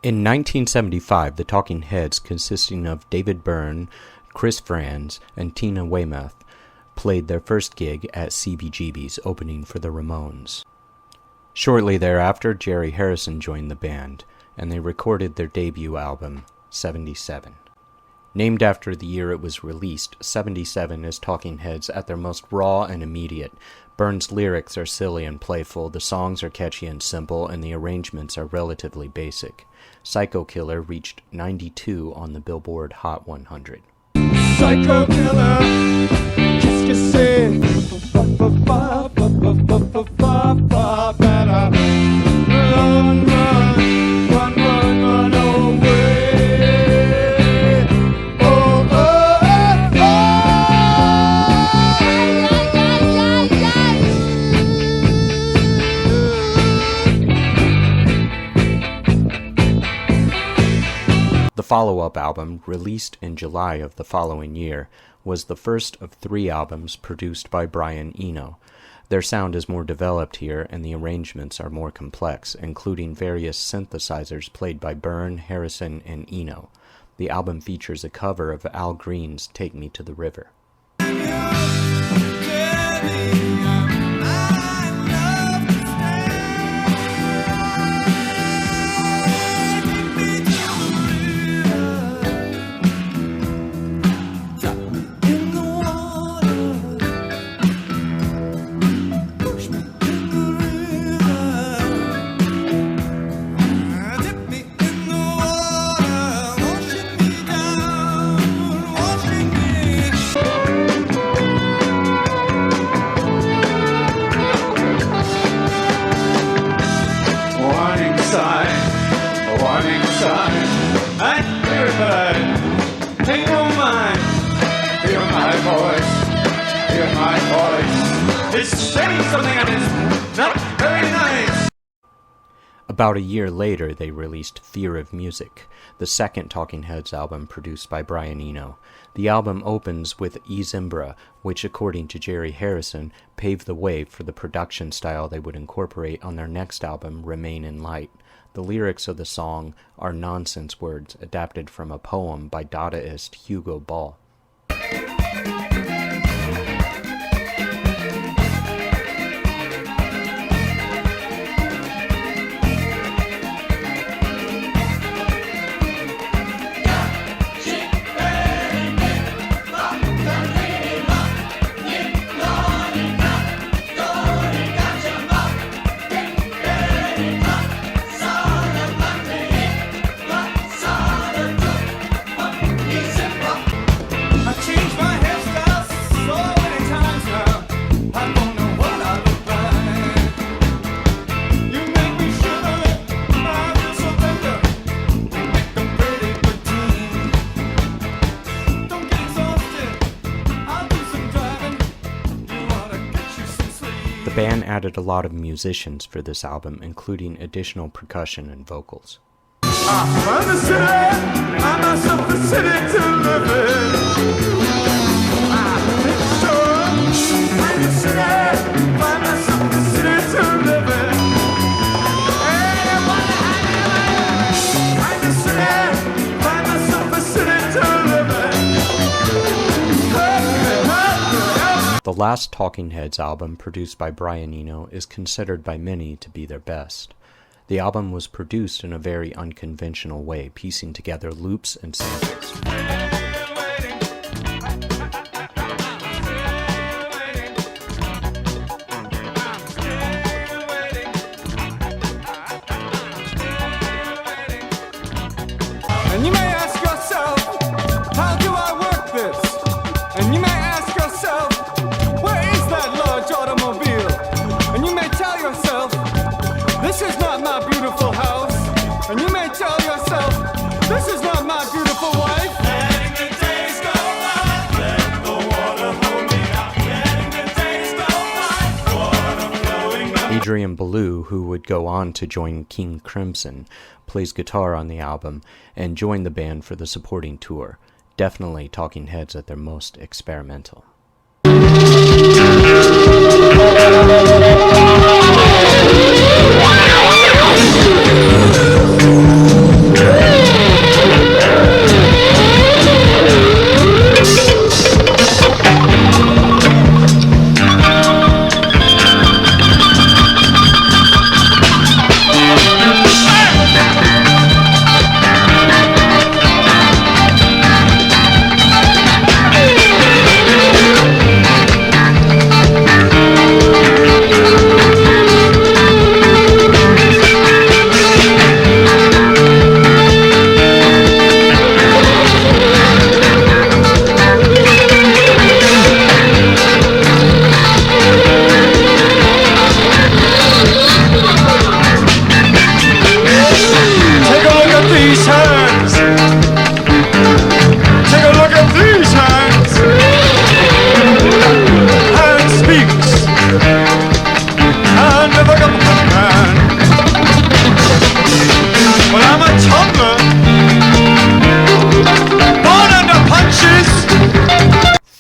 In 1975, the Talking Heads, consisting of David Byrne, Chris Frantz, and Tina Weymouth, played their first gig at CBGB's, opening for the Ramones. Shortly thereafter, Jerry Harrison joined the band, and they recorded their debut album, 77. Named after the year it was released, 77 is Talking Heads at their most raw and immediate. Byrne's lyrics are silly and playful, the songs are catchy and simple, and the arrangements are relatively basic. Psycho Killer reached 92 on the Billboard Hot 100. Psycho Killer, qu'est-ce que c'est? Better run, run, run, run, run away. Oh, oh, oh, The follow-up album, released in July of the following year, was the first of 3 albums produced by Brian Eno. Their sound is more developed here, and the arrangements are more complex, including various synthesizers played by Byrne, Harrison, and Eno. The album features a cover of Al Green's Take Me to the River. About a year later, they released Fear of Music, the second Talking Heads album produced by Brian Eno. The album opens with E Zimbra, which, according to Jerry Harrison, paved the way for the production style they would incorporate on their next album, Remain in Light. The lyrics of the song are nonsense words adapted from a poem by Dadaist Hugo Ball. The band added a lot of musicians for this album, including additional percussion and vocals. I'm the city, I'm myself the city to live in. I'm the city, I'm myself the city to live in. I'm the city, I'm myself the city to live in. The last Talking Heads album, produced by Brian Eno, is considered by many to be their best. The album was produced in a very unconventional way, piecing together loops and samples. And you may ask yourself, how do I work this? And you may ask yourself, where is that large automobile? And you may tell yourself, this is not my beautiful house. And you may tell yourself, this is not my beautiful wife. Letting the days go by, let the water hold me out. Letting the days go by, water flowing up. Adrian Belew, who would go on to join King Crimson, plays guitar on the album and joined the band for the supporting tour. Definitely Talking Heads at their most experimental.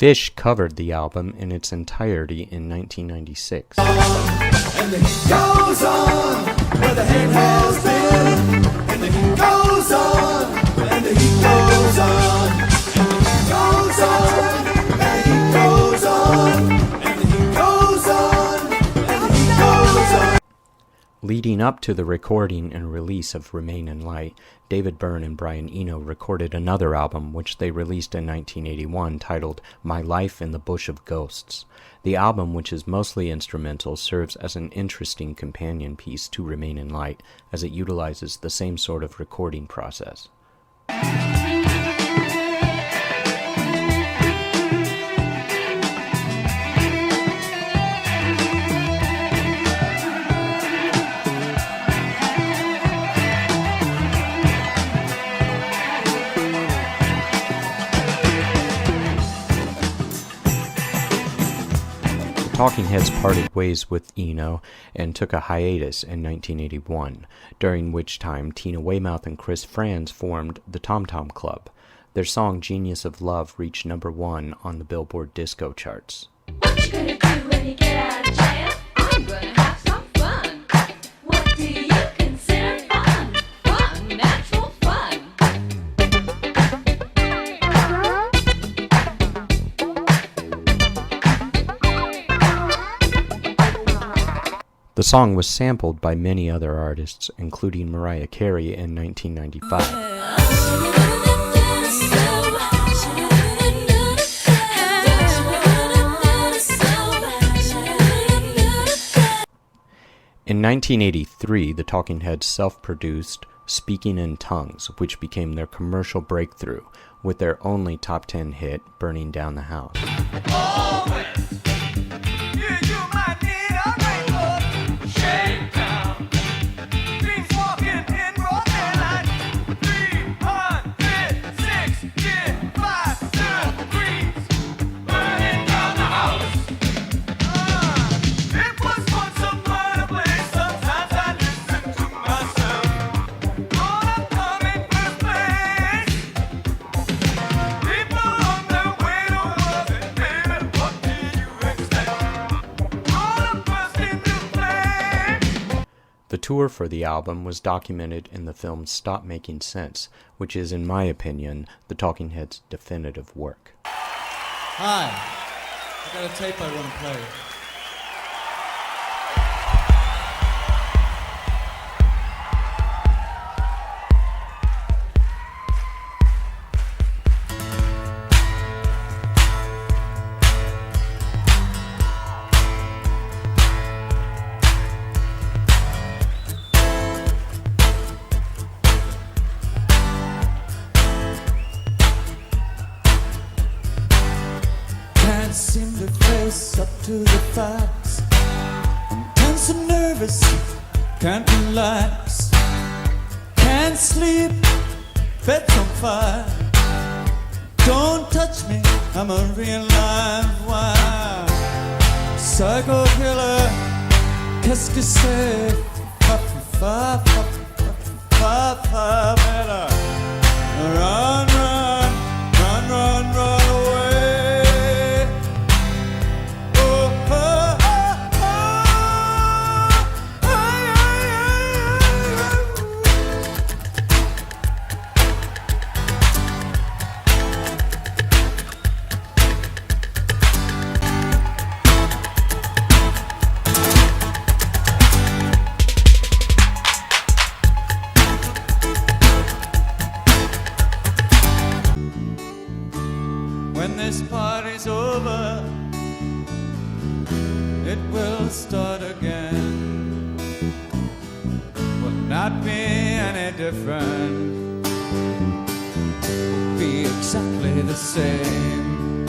Fish covered the album in its entirety in 1996. And the heat goes on where the head has been. And the heat goes on, and the heat goes on. And the heat goes on, and the heat goes on. And the heat goes on, and the heat goes on. Leading up to the recording and release of Remain in Light, David Byrne and Brian Eno recorded another album which they released in 1981 titled My Life in the Bush of Ghosts. The album, which is mostly instrumental, serves as an interesting companion piece to Remain in Light, as it utilizes the same sort of recording process. Talking Heads parted ways with Eno and took a hiatus in 1981, during which time Tina Weymouth and Chris Frantz formed the Tom Tom Club. Their song Genius of Love reached #1 on the Billboard disco charts. What you gonna do when you get out of jail? I'm gonna have some fun. What do you consider fun? Fun, natural fun. The song was sampled by many other artists, including Mariah Carey in 1995. In 1983, the Talking Heads self-produced Speaking in Tongues, which became their commercial breakthrough, with their only top 10 hit, Burning Down the House. The tour for the album was documented in the film Stop Making Sense, which is, in my opinion, the Talking Heads' definitive work. Hi, I got a tape I want to play. Can't seem to face up to the facts. I'm tense and nervous, can't relax. Can't sleep, bed's on fire. Don't touch me, I'm a real live wire. Psycho killer, qu'est-ce que c'est? Fa fa fa fa fa fa fa. Run, run, run, run, run away. Oh, oh, oh, oh, ay, ay, ay, When this party's over, it will start again. Will not be any different, will be exactly the same.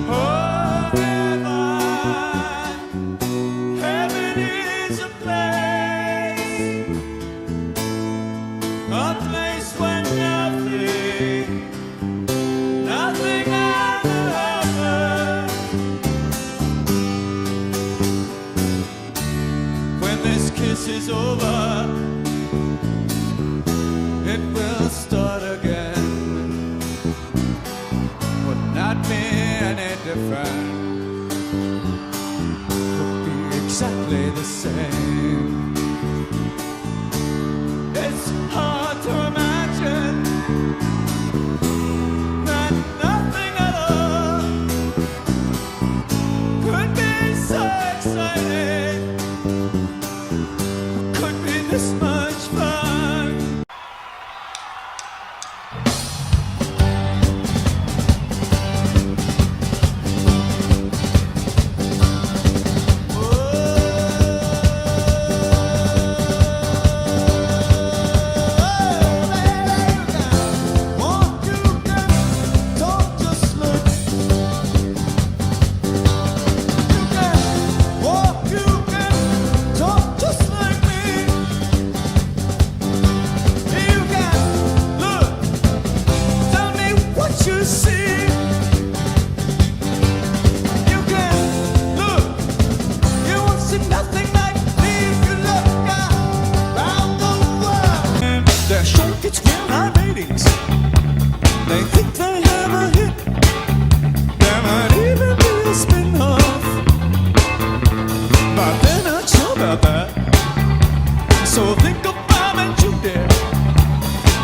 Oh, heaven is a place where nothing ever. When this kiss is over, it will start again. Would not be any different would be exactly the same. It's hard to imagine that nothing at all could be so exciting, could be this much fun. They think they have a hit. There might even be a spin-off, but they're not sure about that. So think of Bob and Judy.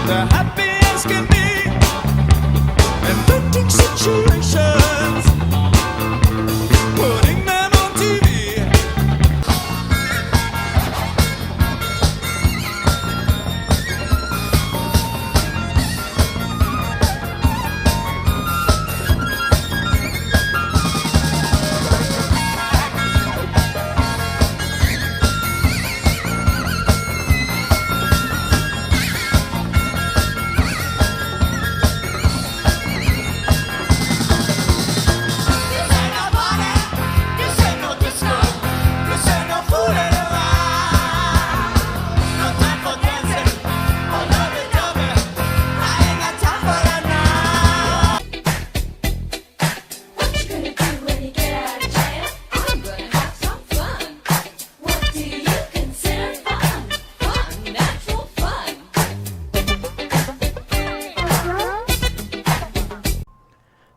They're happy as can be, inventing situations, putting them on TV.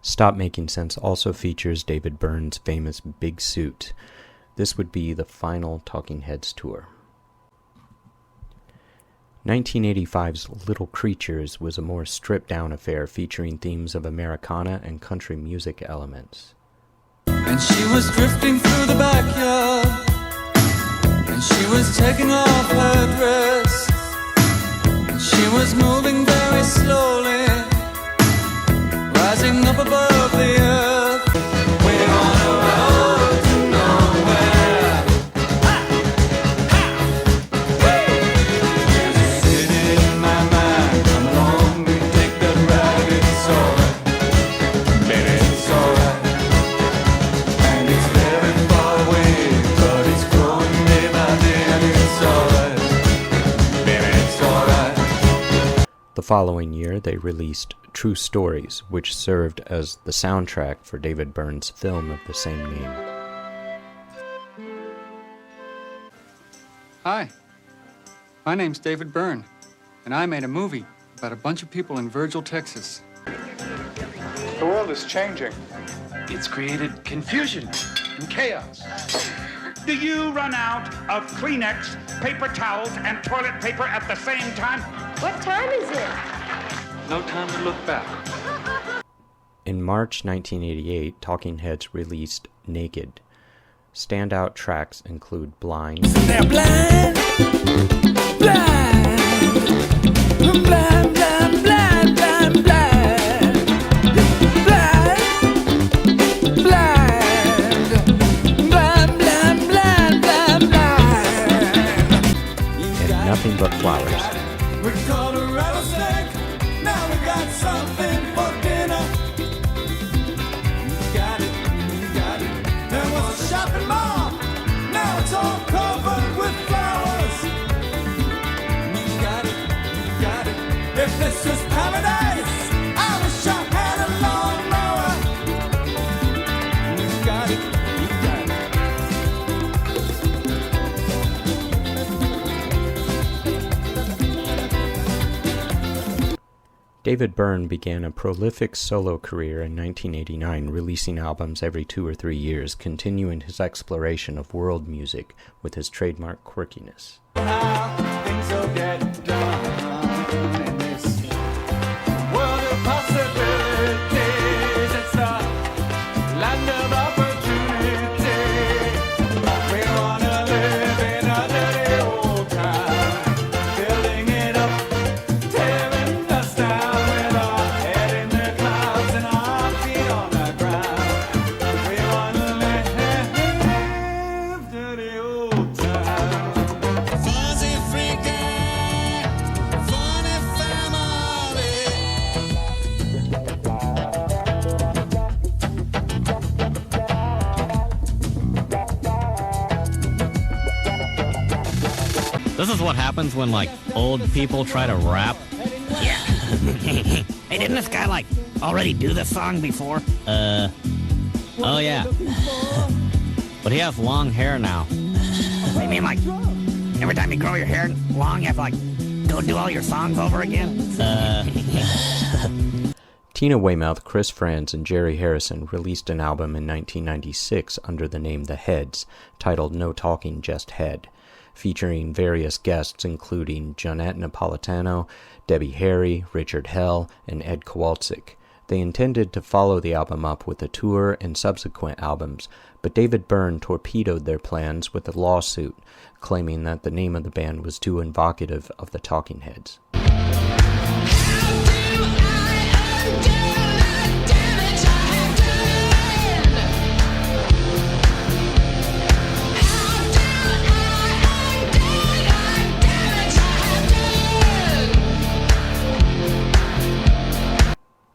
Stop Making Sense also features David Byrne's famous Big Suit. This would be the final Talking Heads tour. 1985's Little Creatures was a more stripped-down affair featuring themes of Americana and country music elements. And she was drifting through the backyard, and she was taking off her dress, and she was moving very slowly, rising up above the earth. We're on a road to nowhere. There's a city in my mind. Come along and take that ride. It's alright, baby, it's alright. And it's very far away, but it's growing day by day. And it's alright, baby, it's alright. The following year, they released True Stories, which served as the soundtrack for David Byrne's film of the same name. Hi, my name's David Byrne, and I made a movie about a bunch of people in Virgil, Texas. The world is changing. It's created confusion and chaos. Do you run out of Kleenex, paper towels, and toilet paper at the same time? What time is it? No time to look back. In March 1988, Talking Heads released Naked. Standout tracks include Blind, They're blind, blind, blind, blind, blind, blind, blind, blind, blind, blind, blind, blind. and Nothing But Flowers. We caught a rattlesnake, now we got something for dinner. You got it, there was a shopping mall, now it's all covered with flowers. You got it, if this was paradise, I wish I had a lawnmower. You got it. David Byrne began a prolific solo career in 1989, releasing albums every 2 or 3 years, continuing his exploration of world music with his trademark quirkiness. Things will get done in this world of possibilities. It's a land of opportunity. We wanna live in a dirty old town, building it up, tearing us down with our head in the clouds and our feet on the ground. We wanna live dirty old town. Fuzzy freaking, funny family. This is what happens when, like, old people try to rap. Yeah. Hey, didn't this guy, like, already do this song before? Oh yeah. But he has long hair now. I mean, like, every time you grow your hair long, you have to, like, go do all your songs over again? Tina Weymouth, Chris Frantz, and Jerry Harrison released an album in 1996 under the name The Heads, titled No Talking, Just Head, featuring various guests including Jonette Napolitano, Debbie Harry, Richard Hell, and Ed Kowalczyk. They intended to follow the album up with a tour and subsequent albums, but David Byrne torpedoed their plans with a lawsuit, claiming that the name of the band was too evocative of the Talking Heads.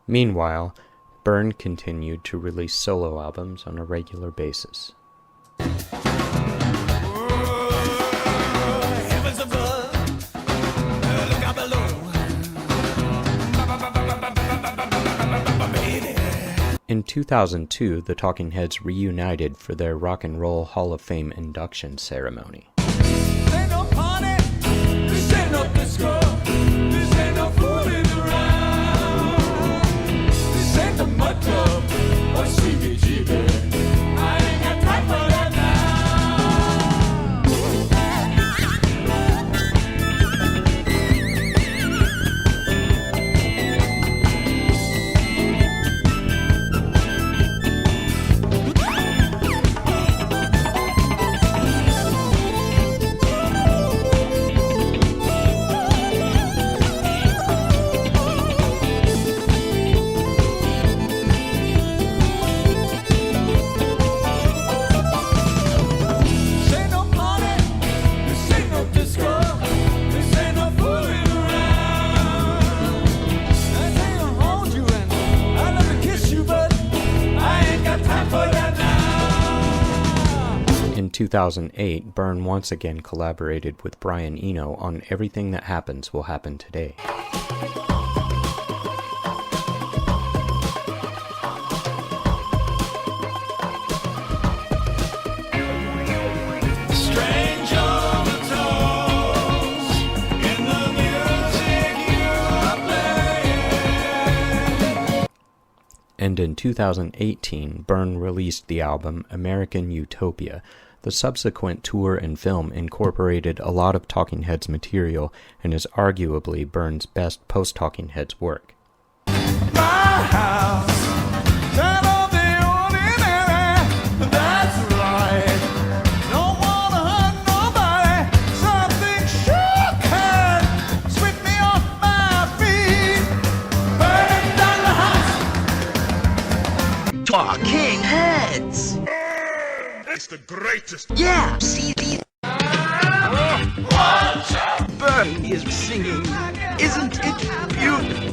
Meanwhile, Byrne continued to release solo albums on a regular basis. Heavens above, look out below. In 2002, the Talking Heads reunited for their Rock and Roll Hall of Fame induction ceremony. This ain't no party, this ain't no disco, this ain't no fooling around. This ain't the mud club or CBGB. I ain't got time for that In 2008, Byrne once again collaborated with Brian Eno on Everything That Happens Will Happen Today. Strange overtones in the music you are playing. And in 2018, Byrne released the album American Utopia. The subsequent tour and film incorporated a lot of Talking Heads material and is arguably Byrne's best post-Talking Heads work. my house. That of the ordinary, that's right. Don't wanna hurt nobody. Something sure can sweep me off my feet. Burning down the house. Talking Heads. It's the greatest. Yeah, see the Byrne is singing. Isn't it beautiful?